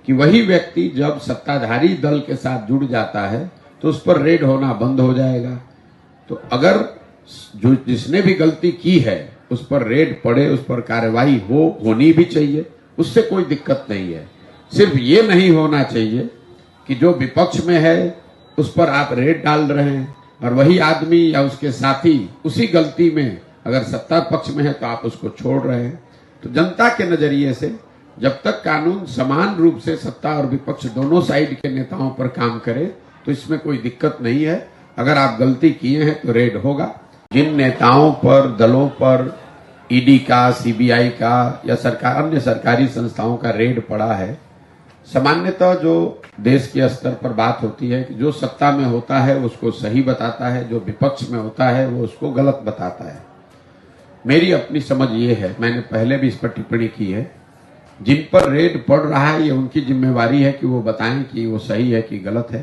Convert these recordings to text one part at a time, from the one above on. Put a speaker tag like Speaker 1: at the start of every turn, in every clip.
Speaker 1: कि वही व्यक्ति जब सत्ताधारी दल के साथ जुड़ जाता है तो उस पर रेड होना बंद हो जाएगा। तो अगर जो जिसने भी गलती की है उस पर रेड पड़े, उस पर कार्रवाई होनी भी चाहिए, उससे कोई दिक्कत नहीं है। सिर्फ ये नहीं होना चाहिए कि जो विपक्ष में है उस पर आप रेड डाल रहे हैं और वही आदमी या उसके साथी उसी गलती में अगर सत्ता पक्ष में है तो आप उसको छोड़ रहे हैं। तो जनता के नजरिए से जब तक कानून समान रूप से सत्ता और विपक्ष दोनों साइड के नेताओं पर काम करे तो इसमें कोई दिक्कत नहीं है। अगर आप गलती किए हैं तो रेड होगा। जिन नेताओं पर, दलों पर ईडी का, सीबीआई का या अन्य सरकारी संस्थाओं का रेड पड़ा है, सामान्यतः जो देश के स्तर पर बात होती है कि जो सत्ता में होता है उसको सही बताता है, जो विपक्ष में होता है वो उसको गलत बताता है। मेरी अपनी समझ ये है, मैंने पहले भी इस पर टिप्पणी की है, जिन पर रेड पड़ रहा है ये उनकी जिम्मेवारी है कि वो बताएं कि वो सही है कि गलत है।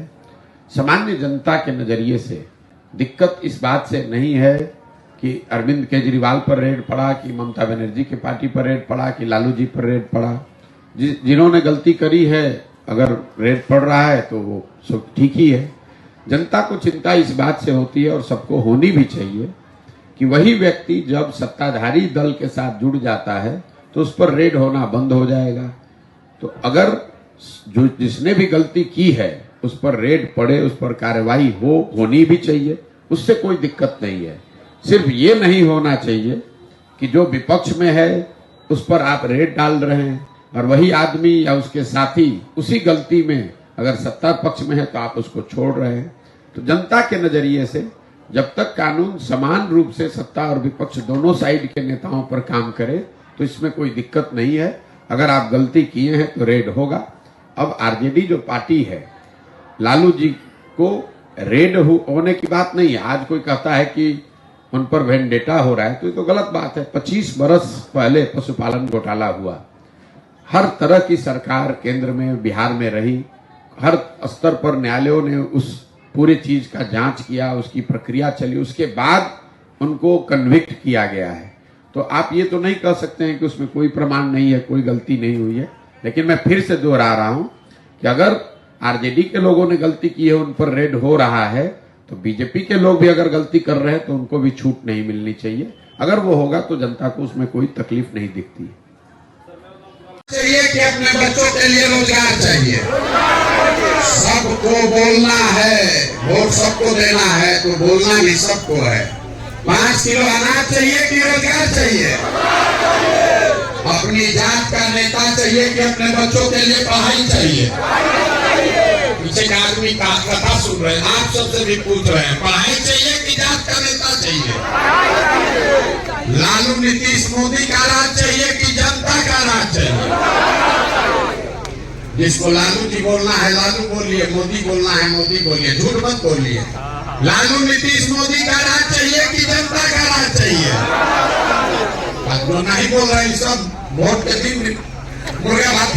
Speaker 1: सामान्य जनता के नजरिए से दिक्कत इस बात से नहीं है कि अरविंद केजरीवाल पर रेड पड़ा, कि ममता बनर्जी की पार्टी पर रेड पड़ा, कि लालू जी पर रेड पड़ा। जिन्होंने गलती करी है अगर रेड पड़ रहा है तो वो सब ठीक ही है। जनता को चिंता इस बात से होती है और सबको होनी भी चाहिए कि वही व्यक्ति जब सत्ताधारी दल के साथ जुड़ जाता है तो उस पर रेड होना बंद हो जाएगा। तो अगर जो जिसने भी गलती की है उस पर रेड पड़े, उस पर कार्रवाई होनी भी चाहिए, उससे कोई दिक्कत नहीं है। सिर्फ ये नहीं होना चाहिए कि जो विपक्ष में है उस पर आप रेड डाल रहे हैं और वही आदमी या उसके साथी उसी गलती में अगर सत्ता पक्ष में है तो आप उसको छोड़ रहे हैं। तो जनता के नजरिए से जब तक कानून समान रूप से सत्ता और विपक्ष दोनों साइड के नेताओं पर काम करे तो इसमें कोई दिक्कत नहीं है। अगर आप गलती किए हैं तो रेड होगा। अब आरजेडी जो पार्टी है, लालू जी को रेड होने की बात नहीं है। आज कोई कहता है कि उन पर वेंडेटा हो रहा है तो ये तो गलत बात है। 25 बरस पहले पशुपालन घोटाला हुआ, हर तरह की सरकार केंद्र में, बिहार में रही, हर स्तर पर न्यायालयों ने उस पूरी चीज का जांच किया, उसकी प्रक्रिया चली, उसके बाद उनको कन्विक्ट किया गया है। तो आप ये तो नहीं कह सकते हैं कि उसमें कोई प्रमाण नहीं है, कोई गलती नहीं हुई है। लेकिन मैं फिर से दोहरा रहा हूं कि अगर आरजेडी के लोगों ने गलती की है, उन पर रेड हो रहा है, तो बीजेपी के लोग भी अगर गलती कर रहे हैं तो उनको भी छूट नहीं मिलनी चाहिए। अगर वो होगा तो जनता को उसमें कोई तकलीफ नहीं दिखती
Speaker 2: चाहिए कि अपने बच्चों के लिए रोजगार चाहिए। सबको बोलना है, वोट सबको देना है, तो बोलना भी सबको है। 5 किलो अनाज चाहिए कि रोजगार चाहिए? अपनी जात का नेता चाहिए कि अपने बच्चों के लिए पढ़ाई चाहिए? पीछे का आदमी का कथा सुन रहे हैं, आप सबसे भी पूछ रहे हैं, पढ़ाई चाहिए कि जात का नेता चाहिए? लालू नीतीश मोदी का राज चाहिए कि जनता का राज चाहिए? जिसको लालू जी बोलना है लालू बोलिए, मोदी बोलना है मोदी बोलिए, झूठ मत बोलिए। लालू नीतीश मोदी का राज चाहिए कि जनता का राज चाहिए? जो नहीं बोल रहे सब वोट के दिन मुर्गा भात